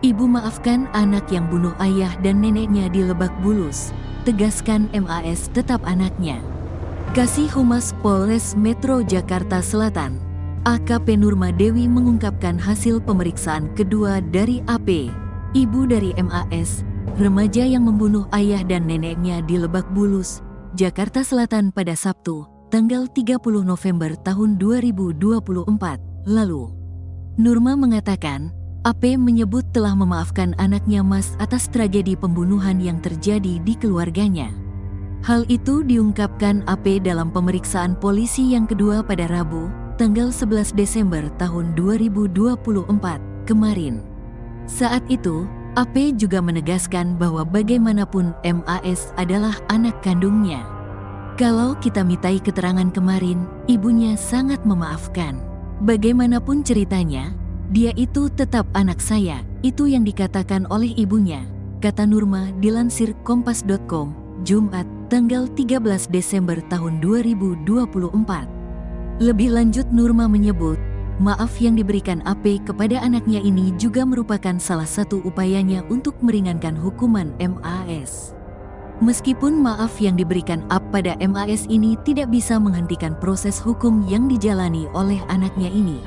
Ibu maafkan anak yang bunuh ayah dan neneknya di Lebak Bulus, tegaskan MAS tetap anaknya. Kasih Humas Polres Metro Jakarta Selatan, AKP Nurma Dewi mengungkapkan hasil pemeriksaan kedua dari AP, ibu dari MAS, remaja yang membunuh ayah dan neneknya di Lebak Bulus, Jakarta Selatan pada Sabtu, tanggal 30 November tahun 2024, lalu. Nurma mengatakan, AP menyebut telah memaafkan anaknya Mas atas tragedi pembunuhan yang terjadi di keluarganya. Hal itu diungkapkan AP dalam pemeriksaan polisi yang kedua pada Rabu, tanggal 11 Desember tahun 2024 kemarin. Saat itu, AP juga menegaskan bahwa bagaimanapun MAS adalah anak kandungnya. Kalau kita mintai keterangan kemarin, ibunya sangat memaafkan. Bagaimanapun ceritanya, dia itu tetap anak saya, itu yang dikatakan oleh ibunya, kata Nurma dilansir kompas.com, Jumat, tanggal 13 Desember tahun 2024. Lebih lanjut Nurma menyebut, maaf yang diberikan AP kepada anaknya ini juga merupakan salah satu upayanya untuk meringankan hukuman MAS. Meskipun maaf yang diberikan AP pada MAS ini tidak bisa menghentikan proses hukum yang dijalani oleh anaknya ini.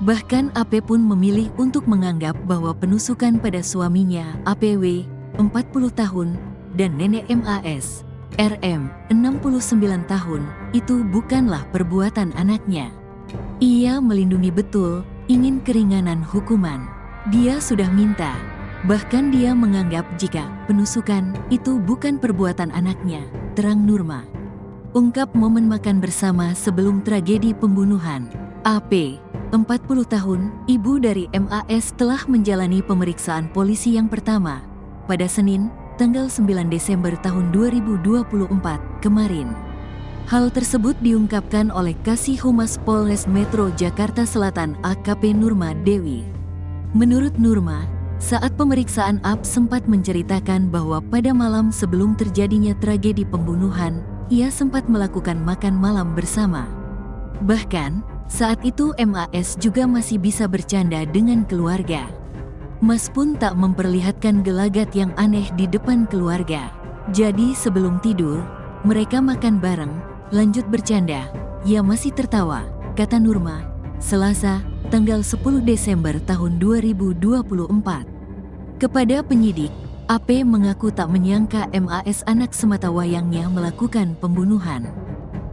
Bahkan AP pun memilih untuk menganggap bahwa penusukan pada suaminya, APW, 40 tahun, dan nenek MAS, RM, 69 tahun, itu bukanlah perbuatan anaknya. Ia melindungi betul, ingin keringanan hukuman. Dia sudah minta. Bahkan dia menganggap jika penusukan itu bukan perbuatan anaknya, terang Nurma. Ungkap momen makan bersama sebelum tragedi pembunuhan. AP, 40 tahun, ibu dari MAS telah menjalani pemeriksaan polisi yang pertama pada Senin, tanggal 9 Desember tahun 2024 kemarin. Hal tersebut diungkapkan oleh Kasih Humas Polres Metro Jakarta Selatan AKP Nurma Dewi. Menurut Nurma, saat pemeriksaan AP sempat menceritakan bahwa pada malam sebelum terjadinya tragedi pembunuhan, ia sempat melakukan makan malam bersama. Bahkan, saat itu MAS juga masih bisa bercanda dengan keluarga. Mas pun tak memperlihatkan gelagat yang aneh di depan keluarga. Jadi sebelum tidur, mereka makan bareng, lanjut bercanda. Ia masih tertawa, kata Nurma, Selasa, tanggal 10 Desember tahun 2024. Kepada penyidik, AP mengaku tak menyangka MAS anak sematawayangnya melakukan pembunuhan.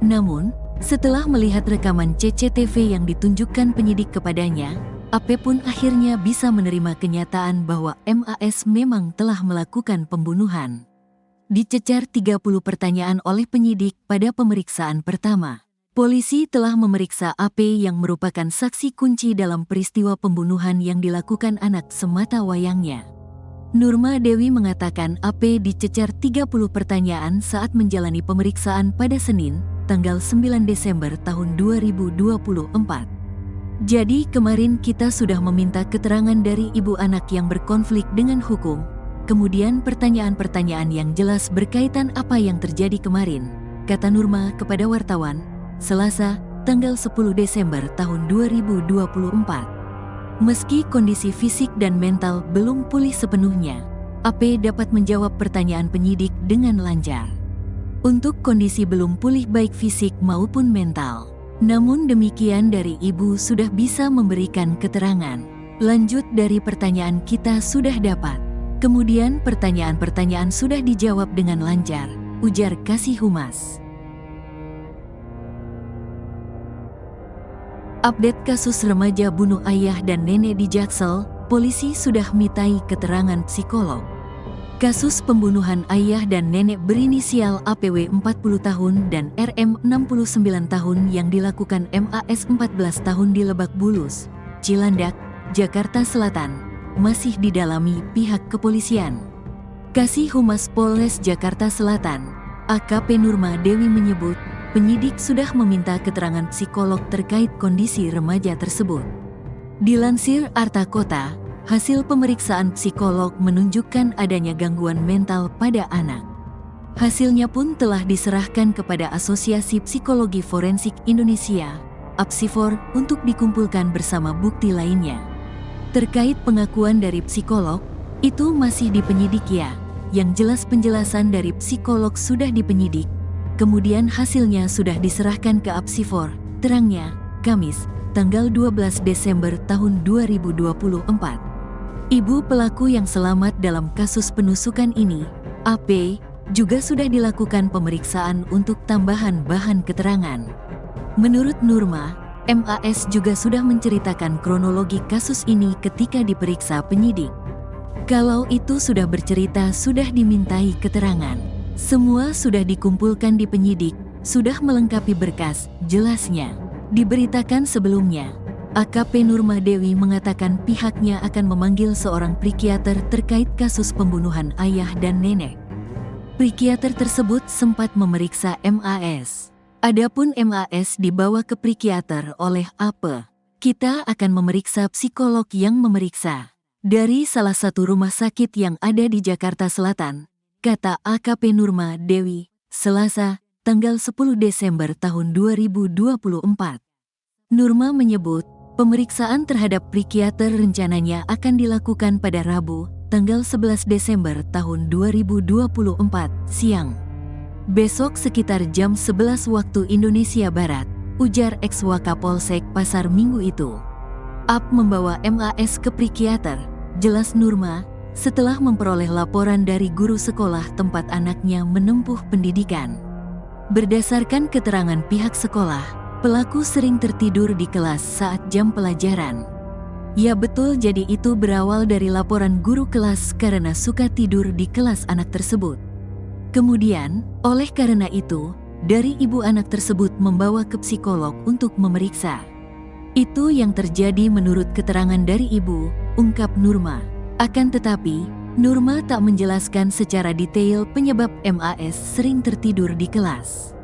Namun, setelah melihat rekaman CCTV yang ditunjukkan penyidik kepadanya, AP pun akhirnya bisa menerima kenyataan bahwa MAS memang telah melakukan pembunuhan. Dicecar 30 pertanyaan oleh penyidik pada pemeriksaan pertama. Polisi telah memeriksa AP yang merupakan saksi kunci dalam peristiwa pembunuhan yang dilakukan anak sematawayangnya. Nurma Dewi mengatakan AP dicecar 30 pertanyaan saat menjalani pemeriksaan pada Senin, tanggal 9 Desember tahun 2024. Jadi kemarin kita sudah meminta keterangan dari ibu anak yang berkonflik dengan hukum, kemudian pertanyaan-pertanyaan yang jelas berkaitan apa yang terjadi kemarin, kata Nurma kepada wartawan, Selasa, tanggal 10 Desember tahun 2024. Meski kondisi fisik dan mental belum pulih sepenuhnya, AP dapat menjawab pertanyaan penyidik dengan lancar. Untuk kondisi belum pulih baik fisik maupun mental. Namun demikian dari ibu sudah bisa memberikan keterangan. Lanjut dari pertanyaan kita sudah dapat. Kemudian pertanyaan-pertanyaan sudah dijawab dengan lancar, ujar Kasih Humas. Update kasus remaja bunuh ayah dan nenek di Jaksel, polisi sudah mintai keterangan psikolog. Kasus pembunuhan ayah dan nenek berinisial APW 40 tahun dan RM 69 tahun yang dilakukan MAS 14 tahun di Lebak Bulus, Cilandak, Jakarta Selatan, masih didalami pihak kepolisian. Kasih Humas Polres Jakarta Selatan, AKP Nurma Dewi menyebut, penyidik sudah meminta keterangan psikolog terkait kondisi remaja tersebut. Dilansir Arta Kota, hasil pemeriksaan psikolog menunjukkan adanya gangguan mental pada anak. Hasilnya pun telah diserahkan kepada Asosiasi Psikologi Forensik Indonesia, APSIFOR, untuk dikumpulkan bersama bukti lainnya. Terkait pengakuan dari psikolog, itu masih di penyidik ya. Yang jelas penjelasan dari psikolog sudah di penyidik. Kemudian hasilnya sudah diserahkan ke Apsifor, terangnya, Kamis, tanggal 12 Desember tahun 2024. Ibu pelaku yang selamat dalam kasus penusukan ini, AP, juga sudah dilakukan pemeriksaan untuk tambahan bahan keterangan. Menurut Nurma, MAS juga sudah menceritakan kronologi kasus ini ketika diperiksa penyidik. Kalau itu sudah bercerita, sudah dimintai keterangan. Semua sudah dikumpulkan di penyidik, sudah melengkapi berkas, jelasnya. Diberitakan sebelumnya, AKP Nurma Dewi mengatakan pihaknya akan memanggil seorang psikiater terkait kasus pembunuhan ayah dan nenek. Psikiater tersebut sempat memeriksa MAS. Adapun MAS dibawa ke psikiater oleh AP. Kita akan memeriksa psikolog yang memeriksa. Dari salah satu rumah sakit yang ada di Jakarta Selatan, kata AKP Nurma Dewi, Selasa, tanggal 10 Desember tahun 2024. Nurma menyebut, pemeriksaan terhadap psikiater rencananya akan dilakukan pada Rabu, tanggal 11 Desember tahun 2024, siang. Besok sekitar jam 11 waktu Indonesia Barat, ujar ex-Wakapolsek Pasar Minggu itu. AP membawa MAS ke psikiater, jelas Nurma, setelah memperoleh laporan dari guru sekolah tempat anaknya menempuh pendidikan. Berdasarkan keterangan pihak sekolah, pelaku sering tertidur di kelas saat jam pelajaran. Ya betul, jadi itu berawal dari laporan guru kelas karena suka tidur di kelas anak tersebut. Kemudian, oleh karena itu, dari ibu anak tersebut membawa ke psikolog untuk memeriksa. Itu yang terjadi menurut keterangan dari ibu, ungkap Nurma. Akan tetapi, Nurma tak menjelaskan secara detail penyebab MAS sering tertidur di kelas.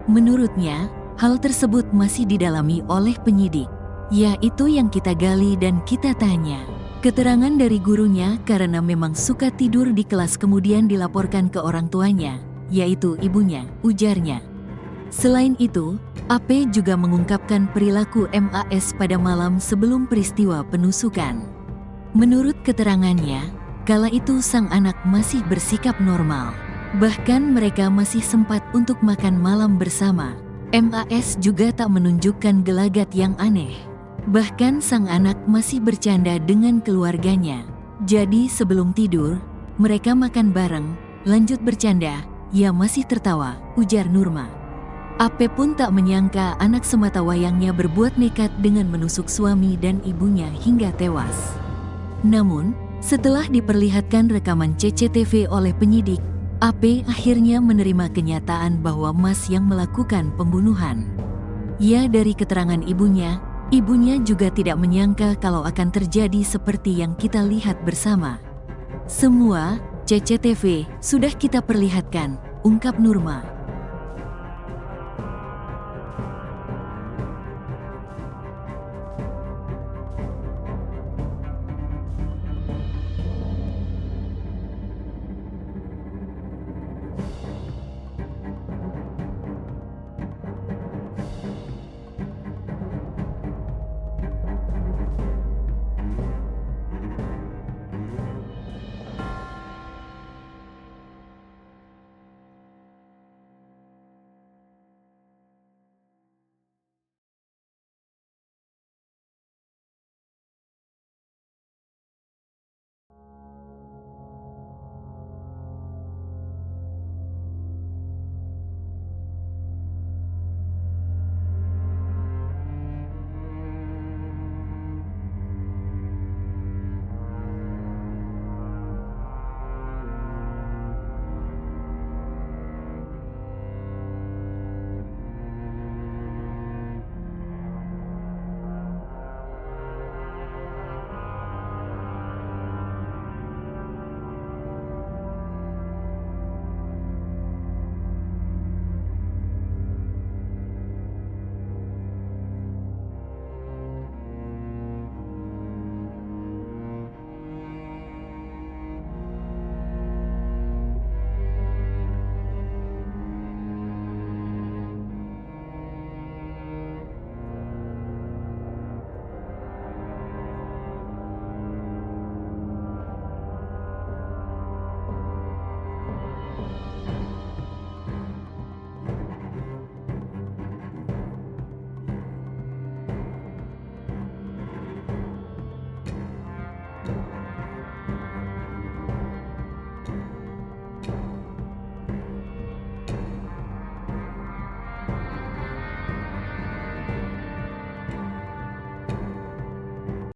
Menurutnya, hal tersebut masih didalami oleh penyidik. Ya, itu yang kita gali dan kita tanya. Keterangan dari gurunya karena memang suka tidur di kelas kemudian dilaporkan ke orang tuanya, yaitu ibunya, ujarnya. Selain itu, AP juga mengungkapkan perilaku MAS pada malam sebelum peristiwa penusukan. Menurut keterangannya, kala itu sang anak masih bersikap normal. Bahkan mereka masih sempat untuk makan malam bersama. MAS juga tak menunjukkan gelagat yang aneh. Bahkan sang anak masih bercanda dengan keluarganya. Jadi sebelum tidur, mereka makan bareng, lanjut bercanda, ia masih tertawa, ujar Nurma. AP pun tak menyangka anak semata wayangnya berbuat nekat dengan menusuk suami dan ibunya hingga tewas. Namun, setelah diperlihatkan rekaman CCTV oleh penyidik, AP akhirnya menerima kenyataan bahwa Mas yang melakukan pembunuhan. Ya, dari keterangan ibunya juga tidak menyangka kalau akan terjadi seperti yang kita lihat bersama. Semua CCTV sudah kita perlihatkan, ungkap Nurma.